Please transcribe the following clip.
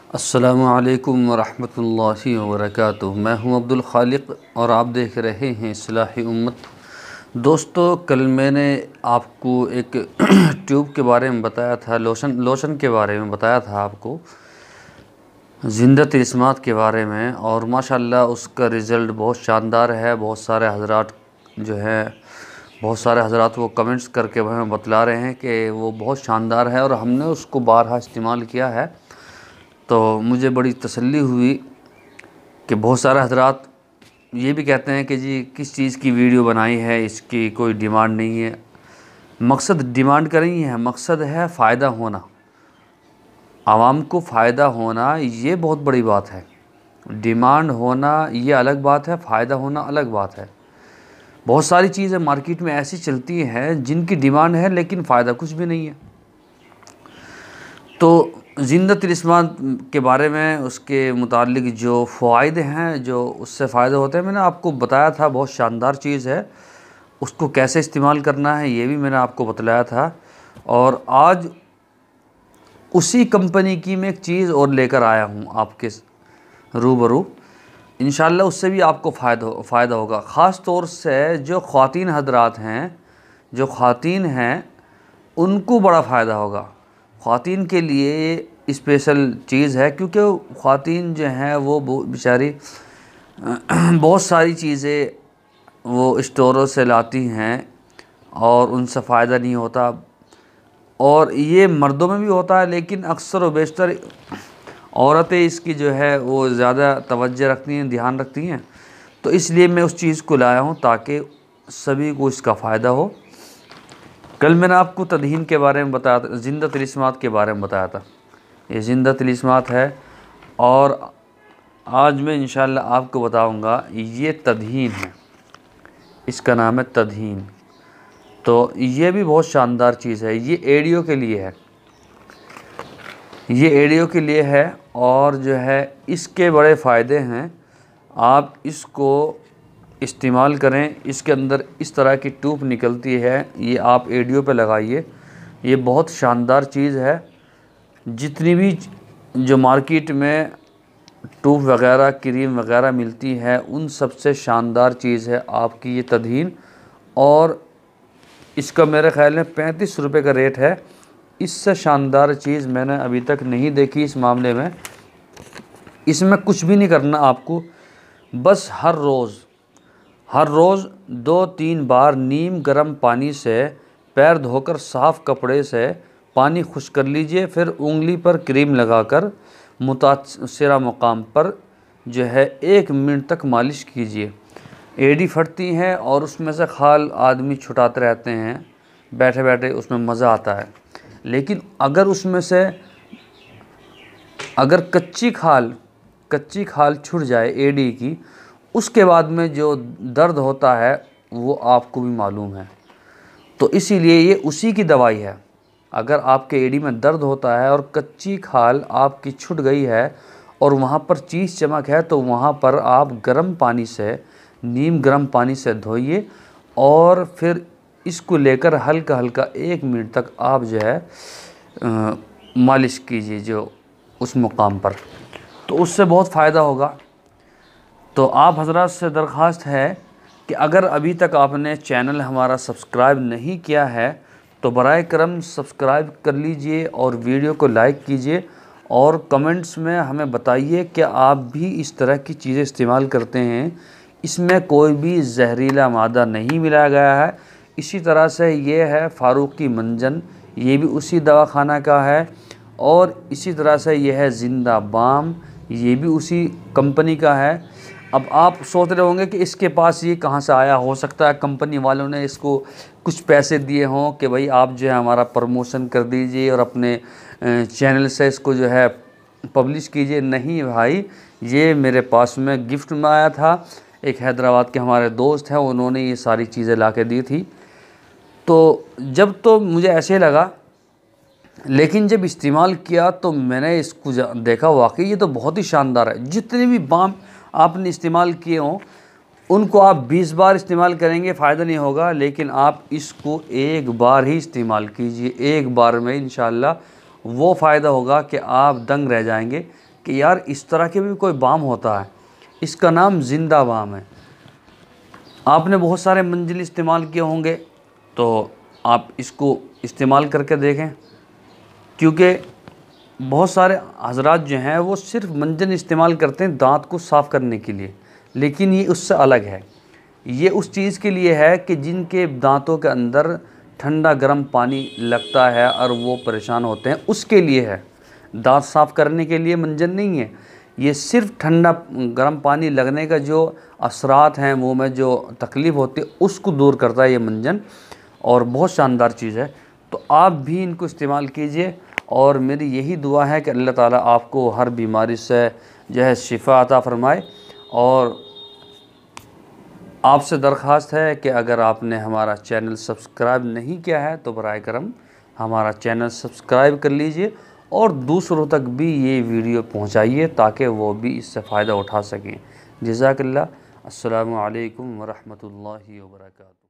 अस्सलामु अलैकुम वरहमतुल्लाहि वबरकातुहू। मैं हूं अब्दुल खालिक और आप देख रहे हैं इस्लाही उम्मत। दोस्तों, कल मैंने आपको एक ट्यूब के बारे में बताया था, लोशन के बारे में बताया था आपको, ज़िंदा तिलिस्मात के बारे में। और माशाल्लाह उसका रिज़ल्ट बहुत शानदार है। बहुत सारे हज़रात वो कमेंट्स करके हमें बतला रहे हैं कि वो बहुत शानदार है और हमने उसको बारहा इस्तेमाल किया है। तो मुझे बड़ी तसल्ली हुई कि बहुत सारे हज़रात ये भी कहते हैं कि जी किस चीज़ की वीडियो बनाई है, इसकी कोई डिमांड नहीं है। मकसद डिमांड का नहीं है, मकसद है फ़ायदा होना, आवाम को फ़ायदा होना। ये बहुत बड़ी बात है। डिमांड होना ये अलग बात है, फ़ायदा होना अलग बात है। बहुत सारी चीज़ें मार्केट में ऐसी चलती हैं जिनकी डिमांड है लेकिन फ़ायदा कुछ भी नहीं है। तो ज़िंदा तिलिस्मात के बारे में, उसके मुतालिक जो फ़वाइद हैं, जो उससे फ़ायदे होते हैं, मैंने आपको बताया था। बहुत शानदार चीज़ है। उसको कैसे इस्तेमाल करना है ये भी मैंने आपको बतलाया था। और आज उसी कंपनी की मैं एक चीज़ और लेकर आया हूँ आपके रूबरू। इंशाल्लाह उससे भी आपको फ़ायदा होगा। ख़ास तौर से जो ख़वातीन हज़रात हैं, जो ख़वातीन हैं, उनको बड़ा फ़ायदा होगा। ख़वातीन के लिए स्पेशल चीज़ है, क्योंकि ख़वातीन जो हैं वो बेचारी बहुत सारी चीज़ें वो स्टोरों से लाती हैं और उनसे फ़ायदा नहीं होता। और ये मर्दों में भी होता है, लेकिन अक्सर व बेशतर औरतें इसकी जो है वो ज़्यादा तवज्जो रखती हैं, ध्यान रखती हैं। तो इसलिए मैं उस चीज़ को लाया हूँ ताकि सभी को इसका फ़ायदा हो। कल मैंने आपको तदहीन के बारे में बताया था, ज़िंदा तिलिस्मात के बारे में बताया था। ये ज़िंदा तिलिस्मात है और आज मैं इंशाल्लाह आपको बताऊंगा ये तदहीन है। इसका नाम है तदहीन। तो ये भी बहुत शानदार चीज़ है। ये एडियो के लिए है, ये एडियो के लिए है। और जो है इसके बड़े फ़ायदे हैं। आप इसको इस्तेमाल करें। इसके अंदर इस तरह की ट्यूब निकलती है, ये आप एडियो पे लगाइए। ये बहुत शानदार चीज़ है। जितनी भी जो मार्केट में ट्यूब वगैरह, क्रीम वगैरह मिलती है, उन सबसे शानदार चीज़ है आपकी ये तदहीन। और इसका मेरे ख़्याल में 35 रुपये का रेट है। इससे शानदार चीज़ मैंने अभी तक नहीं देखी इस मामले में। इसमें कुछ भी नहीं करना आपको, बस हर रोज़ 2-3 बार नीम गर्म पानी से पैर धोकर साफ़ कपड़े से पानी खुश कर लीजिए। फिर उंगली पर क्रीम लगाकर मुतासिरा मकाम पर जो है 1 मिनट तक मालिश कीजिए। एड़ी फटती है और उसमें से खाल आदमी छुटाते रहते हैं, बैठे बैठे उसमें मज़ा आता है। लेकिन अगर उसमें से अगर कच्ची खाल छूट जाए एड़ी की, उसके बाद में जो दर्द होता है वो आपको भी मालूम है। तो इसीलिए ये उसी की दवाई है। अगर आपके एड़ी में दर्द होता है और कच्ची खाल आपकी छूट गई है और वहाँ पर चीज़ चमक है, तो वहाँ पर आप नीम गर्म पानी से धोइए और फिर इसको लेकर हल्का हल्का 1 मिनट तक आप जो है मालिश कीजिए जो उस मुकाम पर। तो उससे बहुत फ़ायदा होगा। तो आप हज़रात से दरख्वास्त है कि अगर अभी तक आपने चैनल हमारा सब्सक्राइब नहीं किया है तो बराए करम सब्सक्राइब कर लीजिए और वीडियो को लाइक कीजिए और कमेंट्स में हमें बताइए कि आप भी इस तरह की चीज़ें इस्तेमाल करते हैं। इसमें कोई भी जहरीला मादा नहीं मिलाया गया है। इसी तरह से ये है फ़ारूकी मंजन, ये भी उसी दवाखाना का है। और इसी तरह से ये है ज़िंदा बाम, ये भी उसी कंपनी का है। अब आप सोच रहे होंगे कि इसके पास ये कहाँ से आया। हो सकता है कंपनी वालों ने इसको कुछ पैसे दिए हों कि भाई आप जो है हमारा प्रमोशन कर दीजिए और अपने चैनल से इसको जो है पब्लिश कीजिए। नहीं भाई, ये मेरे पास में गिफ्ट में आया था। एक हैदराबाद के हमारे दोस्त हैं, उन्होंने ये सारी चीज़ें ला के दी थी। तो मुझे ऐसे लगा, लेकिन जब इस्तेमाल किया तो मैंने इसको देखा, वाकई ये तो बहुत ही शानदार है। जितने भी बाम आपने इस्तेमाल किए हों उनको आप 20 बार इस्तेमाल करेंगे फ़ायदा नहीं होगा, लेकिन आप इसको 1 बार ही इस्तेमाल कीजिए। 1 बार में इंशाल्लाह वो फ़ायदा होगा कि आप दंग रह जाएंगे कि यार इस तरह के भी कोई बाम होता है, इसका नाम जिंदा बाम है। आपने बहुत सारे मंजिल इस्तेमाल किए होंगे, तो आप इसको इस्तेमाल करके देखें, क्योंकि बहुत सारे हजरात जो हैं वो सिर्फ मंजन इस्तेमाल करते हैं दांत को साफ़ करने के लिए, लेकिन ये उससे अलग है। ये उस चीज़ के लिए है कि जिनके दांतों के अंदर ठंडा गर्म पानी लगता है और वो परेशान होते हैं, उसके लिए है। दांत साफ़ करने के लिए मंजन नहीं है, ये सिर्फ ठंडा गर्म पानी लगने का जो असरात हैं, मुँह में जो तकलीफ़ होती है उसको दूर करता है ये मंजन, और बहुत शानदार चीज़ है। तो आप भी इनको इस्तेमाल कीजिए, और मेरी यही दुआ है कि अल्लाह ताला आपको हर बीमारी से जो है शिफा अता फ़रमाए। और आपसे दरख्वास्त है कि अगर आपने हमारा चैनल सब्सक्राइब नहीं किया है तो बराए करम हमारा चैनल सब्सक्राइब कर लीजिए, और दूसरों तक भी ये वीडियो पहुंचाइए ताकि वो भी इससे फ़ायदा उठा सकें। जज़ाकल्लाह। अस्सलामु अलैकुम व रहमतुल्लाहि व बरकातुहू।